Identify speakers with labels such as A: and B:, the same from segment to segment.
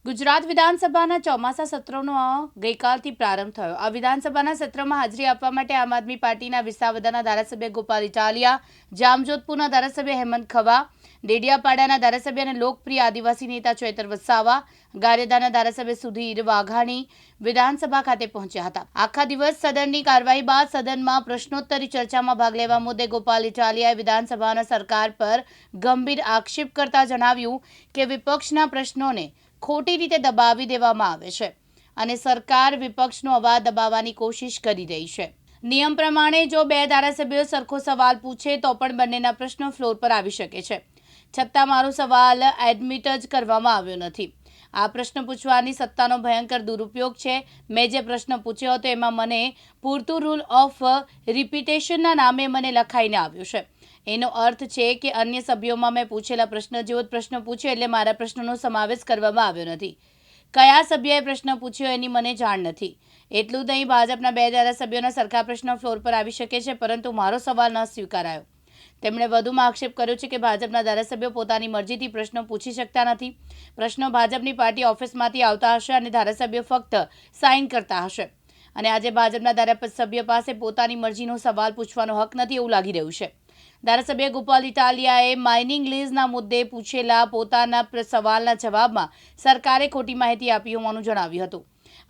A: ગુજરાત વિધાનસભાના ચોમાસા સત્રનો ગઈકાલથી પ્રારંભ થયો। આ વિધાનસભાના સત્રમાં હાજરી આપવા માટે આમ આદમી પાર્ટીના વિસાવદરના ધારાસભ્ય ગોપાલ ઇટાલિયા, જામજોધપુરના ધારાસભ્ય હેમંત ખવા, ડેડિયાપાડાના ધારાસભ્ય અને લોકપ્રિય આદિવાસી નેતા ચૈતર વસાવા, ગારિયાધારના ધારાસભ્ય સુધીર વાઘાણી વિધાનસભા ખાતે પહોંચ્યા હતા। આખા દિવસ સદનની કાર્યવાહી બાદ સદનમાં પ્રશ્નોત્તરી ચર્ચામાં ભાગ લેવા મુદ્દે ગોપાલ ઇટાલિયાએ વિધાનસભાના સરકાર પર ગંભીર આક્ષેપ કરતા જણાવ્યું કે વિપક્ષના પ્રશ્નોને ખોટી રીતે દબાવી દેવામાં આવે છે અને સરકાર વિપક્ષનો અવાજ દબાવવાની કોશિશ કરી રહી છે। નિયમ પ્રમાણે જો બે ધારાસભ્યો સરખો સવાલ પૂછે તો પણ બંનેના પ્રશ્નો ફ્લોર પર આવી શકે છે, છતાં મારો સવાલ એડમિટ જ કરવામાં આવ્યો નથી। આ પ્રશ્ન પૂછવાની સત્તાનો ભયંકર દુરુપયોગ છે। મેં જે પ્રશ્ન પૂછ્યો હતો એમાં મને પૂરતું રૂલ ઓફ રિપીટેશનના નામે મને લખાઈને આવ્યું છે। એનો અર્થ છે કે અન્ય સભ્યોમાં મેં પૂછેલા પ્રશ્ન જેવો જ પ્રશ્ન પૂછ્યો એટલે મારા પ્રશ્નનો સમાવેશ કરવામાં આવ્યો નથી। કયા સભ્યએ પ્રશ્ન પૂછ્યો એની મને જાણ નથી। એટલું જ નહીં, ભાજપના બે ધારાસભ્યોના સરખા પ્રશ્ન ફ્લોર પર આવી શકે છે, પરંતુ મારો સવાલ ન સ્વીકારાયો। તેમણે વધુમાં આક્ષેપ કર્યો છે કે ભાજપના ધારાસભ્યો પોતાની મરજીથી પ્રશ્નો પૂછી શકતા નથી। પ્રશ્નો ભાજપની પાર્ટી ઓફિસમાંથી આવતા હશે અને ધારાસભ્યો ફક્ત સાઇન કરતા હશે અને આજે ભાજપના ધારાસભ્ય પાસે પોતાની મરજીનો સવાલ પૂછવાનો હક નથી એવું લાગી રહ્યું છે। ધારાસભ્ય ગોપાલ ઇટાલિયાએ માઇનિંગ લીઝના મુદ્દે પૂછેલા પોતાના સવાલના જવાબમાં સરકારે ખોટી માહિતી આપી હોવાનું જણાવ્યું હતું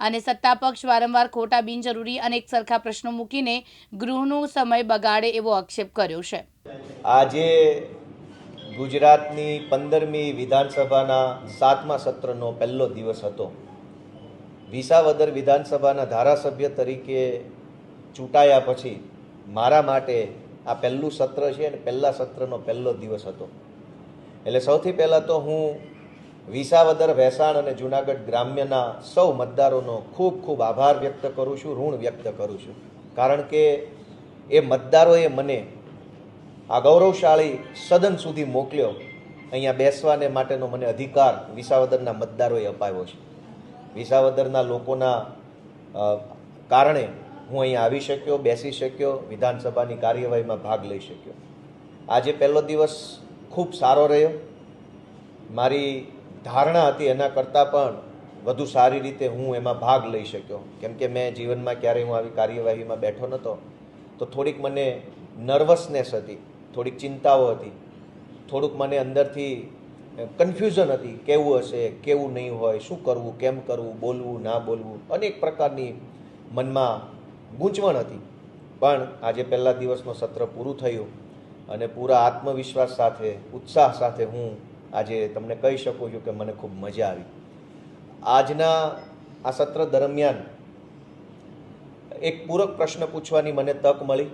A: અને સત્તાપક્ષ વારંવાર ખોટા બિનજરૂરી અને એક સરખા પ્રશ્નો મૂકીને ગૃહનો સમય બગાડે એવો આક્ષેપ કર્યો છે।
B: આજે ગુજરાતની 15મી વિધાનસભાના 7મા સત્રનો પહેલો દિવસ હતો। વિસાવદર વિધાનસભાના ધારાસભ્ય તરીકે ચૂંટાયા પછી મારા માટે આ પહેલું સત્ર છે અને પહેલા સત્રનો પહેલો દિવસ હતો। એટલે સૌથી પહેલાં તો હું વિસાવદર, ભેસાણ અને જૂનાગઢ ગ્રામ્યના સૌ મતદારોનો ખૂબ ખૂબ આભાર વ્યક્ત કરું છું, ઋણ વ્યક્ત કરું છું, કારણ કે એ મતદારોએ મને આ ગૌરવશાળી સદન સુધી મોકલ્યો, અહીંયા બેસવાને માટેનો મને અધિકાર વિસાવદરના મતદારોએ અપાવ્યો છે। વિસાવદરના લોકોના કારણે હું અહીંયા આવી શક્યો, બેસી શક્યો, વિધાનસભાની કાર્યવાહીમાં ભાગ લઈ શક્યો। આજે પહેલો દિવસ ખૂબ સારો રહ્યો। મારી ધારણા હતી એના કરતાં પણ વધુ સારી રીતે હું એમાં ભાગ લઈ શક્યો, કેમ કે મેં જીવનમાં ક્યારેય હું આવી કાર્યવાહીમાં બેઠો નહોતો, તો થોડીક મને નર્વસનેસ હતી, થોડીક ચિંતાઓ હતી, થોડુંક મને અંદરથી કન્ફ્યુઝન હતી, કેવું હશે, કેવું નહીં હોય, શું કરવું, કેમ કરવું, બોલવું, ના બોલવું, અનેક પ્રકારની મનમાં ગૂંચવણ હતી। પણ આજે પહેલા દિવસનું સત્ર પૂરું થયું અને પૂરા આત્મવિશ્વાસ સાથે, ઉત્સાહ સાથે હું આજે તમને કહી શકું છું કે મને ખૂબ મજા આવી। આજના આ સત્ર દરમિયાન એક પૂરક પ્રશ્ન પૂછવાની મને તક મળી।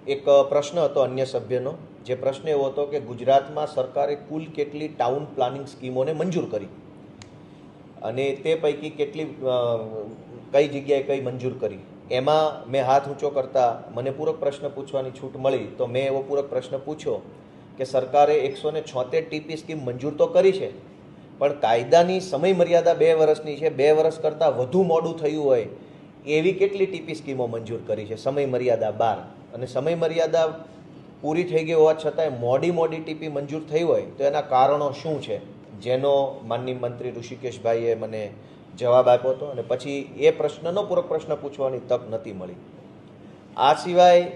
B: એક પ્રશ્ન હતો અન્ય સભ્યનો, જે પ્રશ્ન એવો હતો કે ગુજરાતમાં સરકારે કુલ કેટલી ટાઉન પ્લાનિંગ સ્કીમોને મંજૂર કરી અને તે પૈકી કેટલી કઈ જગ્યાએ કઈ મંજૂર કરી। એમાં મેં હાથ ઊંચો કરતાં મને પૂરક પ્રશ્ન પૂછવાની છૂટ મળી, તો મેં એવો પૂરક પ્રશ્ન પૂછ્યો કે સરકારે 176 ટીપી સ્કીમ મંજૂર તો કરી છે, પણ કાયદાની સમય મર્યાદા 2 વર્ષની છે, 2 વર્ષ કરતાં વધુ મોડું થયું હોય એવી કેટલી ટીપી સ્કીમો મંજૂર કરી છે સમય મર્યાદા બહાર, અને સમય મર્યાદા પૂરી થઈ ગઈ હોવા છતાંય મોડી ટીપી મંજૂર થઈ હોય તો એના કારણો શું છે, જેનો માનનીય મંત્રી ઋષિકેશભાઈએ મને જવાબ આપ્યો હતો અને પછી એ પ્રશ્નનો પૂરક પ્રશ્ન પૂછવાની તક નથી મળી। આ સિવાય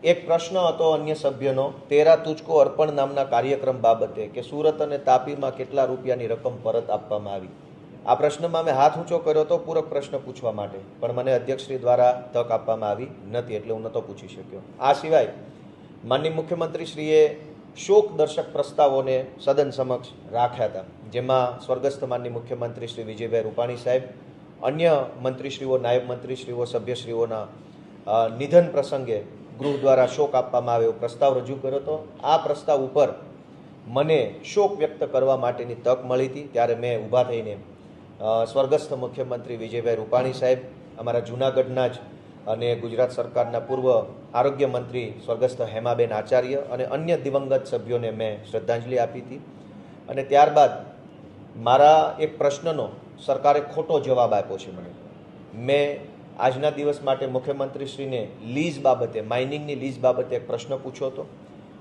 B: એક પ્રશ્ન હતો અન્ય સભ્યનો, તેરા તુજકો અર્પણ નામના કાર્યક્રમ બાબતે, કે સુરત અને તાપીમાં કેટલા રૂપિયાની રકમ પરત આપવામાં આવી। આ પ્રશ્નમાં મેં હાથ ઊંચો કર્યો હતો પૂરક પ્રશ્ન પૂછવા માટે, પણ મને અધ્યક્ષશ્રી દ્વારા તક આપવામાં આવી નથી, એટલે હું નહોતો પૂછી શક્યો। આ સિવાય માનનીય મુખ્યમંત્રીશ્રીએ શોક દર્શક પ્રસ્તાવોને સદન સમક્ષ રાખ્યા હતા, જેમાં સ્વર્ગસ્થ માનનીય મુખ્યમંત્રી શ્રી વિજયભાઈ રૂપાણી સાહેબ, અન્ય મંત્રીશ્રીઓ, નાયબ મંત્રીશ્રીઓ, સભ્યશ્રીઓના નિધન પ્રસંગે ગૃહ દ્વારા શોક આપવામાં આવે એવો પ્રસ્તાવ રજૂ કર્યો હતો। આ પ્રસ્તાવ ઉપર મને શોક વ્યક્ત કરવા માટેની તક મળી હતી, ત્યારે મેં ઊભા થઈને સ્વર્ગસ્થ મુખ્યમંત્રી વિજયભાઈ રૂપાણી સાહેબ, અમારા જૂનાગઢના જ અને ગુજરાત સરકારના પૂર્વ આરોગ્ય મંત્રી સ્વર્ગસ્થ હેમાબેન આચાર્ય અને અન્ય દિવંગત સભ્યોને મેં શ્રદ્ધાંજલિ આપી હતી। અને ત્યારબાદ મારા એક પ્રશ્નનો સરકારે ખોટો જવાબ આપ્યો છે મને। મેં આજના દિવસ માટે મુખ્યમંત્રીશ્રીને લીઝ બાબતે, માઇનિંગની લીઝ બાબતે એક પ્રશ્ન પૂછ્યો હતો,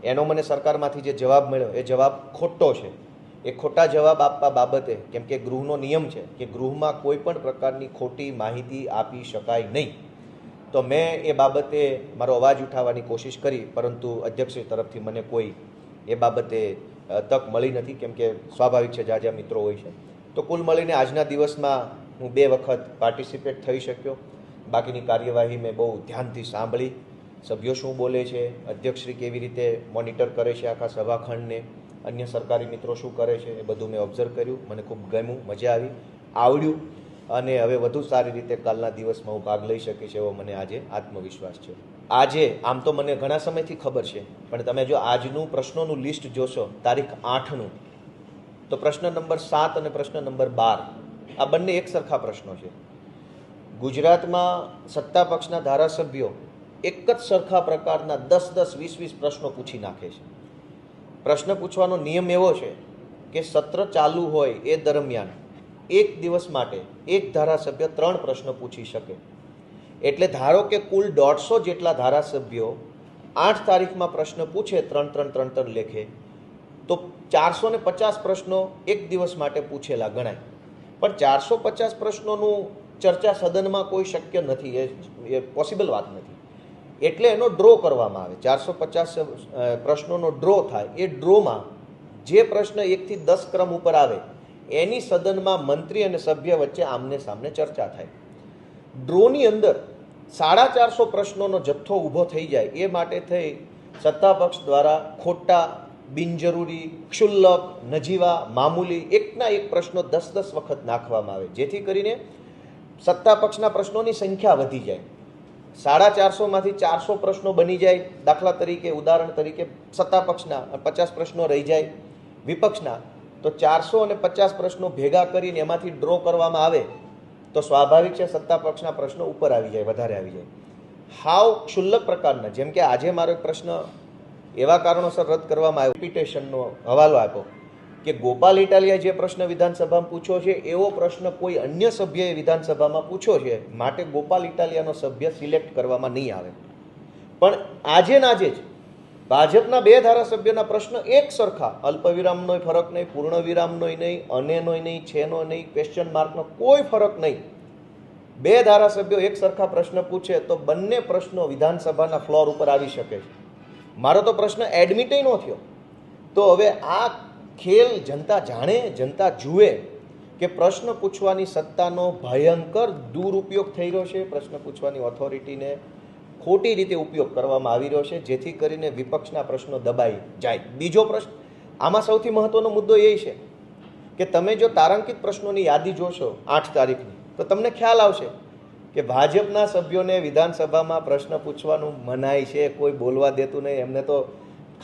B: એનો મને સરકારમાંથી જે જવાબ મળ્યો એ જવાબ ખોટો છે। એ ખોટા જવાબ આપવા બાબતે, કેમ કે ગૃહનો નિયમ છે કે ગૃહમાં કોઈ પણ પ્રકારની ખોટી માહિતી આપી શકાય નહીં, તો મેં એ બાબતે મારો અવાજ ઉઠાવવાની કોશિશ કરી, પરંતુ અધ્યક્ષશ્રી તરફથી મને કોઈ એ બાબતે તક મળી નથી, કેમ કે સ્વાભાવિક છે જાજા મિત્રો હોય છે. તો કુલ મળીને આજના દિવસમાં હું 2 વખત પાર્ટિસિપેટ થઈ શક્યો. બાકીની કાર્યવાહી મેં બહુ ધ્યાનથી સાંભળી, સભ્યો શું બોલે છે, અધ્યક્ષશ્રી કેવી રીતે મોનિટર કરે છે આખા સભાખંડને, અન્ય સરકારી મિત્રો શું કરે છે, એ બધું મેં ઓબ્ઝર્વ કર્યું. મને ખૂબ ગમ્યું, મજા આવી, આવડ્યું, અને હવે વધુ સારી રીતે કાલના દિવસમાં હું ભાગ લઈ શકીશ એવો મને આજે આત્મવિશ્વાસ છે. આજે આમ તો મને ઘણા સમયથી ખબર છે, પણ તમે જો આજનું પ્રશ્નોનું લિસ્ટ જોશો, તારીખ 8નું, તો પ્રશ્ન નંબર 7 અને પ્રશ્ન નંબર 12 આ બંને એક સરખા પ્રશ્નો છે. ગુજરાતમાં સત્તા પક્ષના ધારાસભ્યો એક જ સરખા પ્રકારના 10, 20 પ્રશ્નો પૂછી નાખે છે. પ્રશ્ન પૂછવાનો નિયમ એવો છે કે સત્ર ચાલુ હોય એ દરમિયાન એક દિવસ માટે એક ધારાસભ્ય 3 પ્રશ્ન પૂછી શકે. એટલે ધારો કે કુલ 150 જેટલા ધારાસભ્યો 8 તારીખમાં પ્રશ્ન પૂછે 3 લેખે, તો 450 પ્રશ્નો એક દિવસ માટે પૂછેલા ગણાય. પણ 450 પ્રશ્નોનું ચર્ચા સદનમાં કોઈ શક્ય નથી, એ પોસિબલ વાત નથી. એટલે એનો ડ્રો કરવામાં આવે, 450 પ્રશ્નોનો ડ્રો થાય. એ ડ્રોમાં જે પ્રશ્ન 1 થી 10 ક્રમ ઉપર આવે એની સદનમાં મંત્રી અને સભ્ય વચ્ચે આમને સામને ચર્ચા થાય. ડ્રોની અંદર 450 પ્રશ્નોનો જથ્થો ઊભો થઈ જાય એ માટે થઈ સત્તા પક્ષ દ્વારા ખોટા, બિનજરૂરી, ક્ષુલ્લક, નજીવા, મામૂલી એકના એક પ્રશ્નો 10 વખત નાખવામાં આવે, જેથી કરીને સત્તા પક્ષના પ્રશ્નોની સંખ્યા વધી જાય. 450માંથી 400 પ્રશ્નો બની જાય. દાખલા તરીકે, ઉદાહરણ તરીકે, સત્તા પક્ષના 50 પ્રશ્નો રહી જાય, વિપક્ષના, તો 400 અને 50 પ્રશ્નો ભેગા કરીને એમાંથી ડ્રો કરવામાં આવે તો સ્વાભાવિક છે સત્તા પક્ષના પ્રશ્નો ઉપર આવી જાય, વધારે આવી જાય. હાવ ક્ષુલ્લક પ્રકારના, જેમ કે આજે મારો એક પ્રશ્ન એવા કારણોસર રદ કરવામાં આવ્યો, રિપીટેશનનો હવાલો આપ્યો કે ગોપાલ ઇટાલિયાએ જે પ્રશ્ન વિધાનસભામાં પૂછ્યો છે એવો પ્રશ્ન કોઈ અન્ય સભ્યએ વિધાનસભામાં પૂછ્યો છે, માટે ગોપાલ ઇટાલિયાનો સભ્ય સિલેક્ટ કરવામાં નહીં આવે. પણ આજે જ ભાજપના 2 ધારાસભ્યોના પ્રશ્ન એક સરખા, અલ્પવિરામનોય ફરક નહીં, પૂર્ણ વિરામનોય નહીં, અનેનોય નહીં, છેનો નહીં, ક્વેશ્ચન માર્કનો કોઈ ફરક નહીં. 2 ધારાસભ્યો એક સરખા પ્રશ્ન પૂછે તો બંને પ્રશ્નો વિધાનસભાના ફ્લોર ઉપર આવી શકે છે. મારો તો પ્રશ્ન એડમિટ ન થયો. તો હવે આ ખેલ જનતા જાણે, જનતા જુએ કે પ્રશ્ન પૂછવાની સત્તાનો ભયંકર દુરુપયોગ થઈ રહ્યો છે, પ્રશ્ન પૂછવાની ઓથોરિટીને ખોટી રીતે ઉપયોગ કરવામાં આવી રહ્યો છે, જેથી કરીને વિપક્ષના પ્રશ્નો દબાઈ જાય. બીજો પ્રશ્ન, આમાં સૌથી મહત્વનો મુદ્દો એ છે કે તમે જો તારાંકિત પ્રશ્નોની યાદી જોશો 8 તારીખની, તો તમને ખ્યાલ આવશે કે ભાજપના સભ્યોને વિધાનસભામાં પ્રશ્ન પૂછવાનું મનાય છે, કોઈ બોલવા દેતું નહીં, એમને તો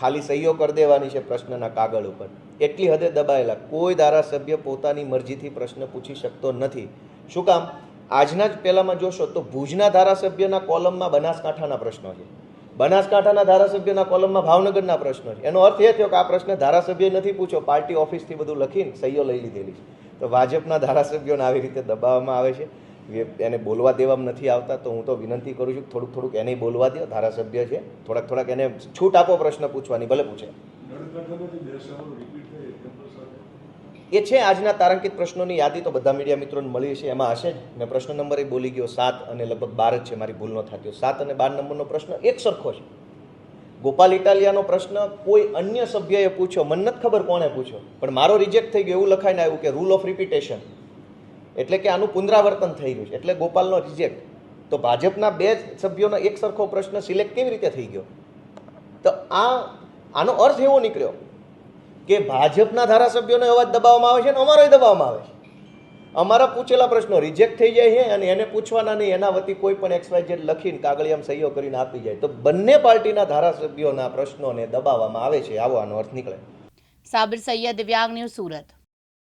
B: ખાલી સહીઓ કરી દેવાની છે પ્રશ્નના કાગળ ઉપર. એટલી હદે દબાયેલા. કોઈ ધારાસભ્ય પોતાની મરજીથી પ્રશ્ન પૂછી શકતો નથી. શું કામ? આજના જ પહેલામાં જોશો તો ભુજના ધારાસભ્યના કોલમમાં બનાસકાંઠાના પ્રશ્નો છે, બનાસકાંઠાના ધારાસભ્યના કોલમમાં ભાવનગરના પ્રશ્નો છે. એનો અર્થ એ થયો કે આ પ્રશ્ન ધારાસભ્ય નથી પૂછ્યો, પાર્ટી ઓફિસથી બધું લખીને સહીઓ લઈ લીધેલી છે. તો ભાજપના ધારાસભ્યોને આવી રીતે દબાવવામાં આવે છે, એને બોલવા દેવામાં નથી આવતા. તો હું તો વિનંતી કરું છું કે થોડુંક એને બોલવા દો, ધારાસભ્ય છે, થોડાક એને છૂટ આપો પ્રશ્ન પૂછવાની, ભલે પૂછે. એ છે આજના તારાંકિત પ્રશ્નોની યાદી, તો બધા મીડિયા મિત્રોને મળી છે, એમાં હશે જ. મેં પ્રશ્ન નંબર એ બોલી ગયો 7 અને લગભગ 12 જ છે, મારી ભૂલ ન થતી. 7 અને 12 નંબરનો પ્રશ્ન એક સરખો છે. ગોપાલ ઇટાલિયાનો પ્રશ્ન કોઈ અન્ય સભ્યએ પૂછ્યો, મને નથી ખબર કોણે પૂછ્યો, પણ મારો રિજેક્ટ થઈ ગયો, એવું લખાઈને આવ્યું કે રૂલ ઓફ રિપીટેશન, એટલે કે આનું પુનરાવર્તન થઈ રહ્યું છે, એટલે ગોપાલનો રિજેક્ટ. તો ભાજપના 2 સભ્યોનો એક સરખો પ્રશ્ન સિલેક્ટ કેવી રીતે થઈ ગયો? તો આનો અર્થ એવો નીકળ્યો કે ભાજપના ધારાસભ્યોનો અવાજ દબાવવામાં આવે છે અને અમારોય દબાવવામાં આવે છે. અમારા પૂછેલા પ્રશ્નો રિજેક્ટ થઈ જાય છે અને એને પૂછવાના નહીં, એના વતી કોઈ પણ XYZ લખીને કાગળિયામાં સહીઓ કરીને આપી જાય. તો બંને પાર્ટીના ધારાસભ્યોના પ્રશ્નોને દબાવવામાં આવે છે, આવો આનો અર્થ નીકળે.
A: સાબિર સૈયદ, દિવ્યાંગ ન્યૂઝ, સુરત.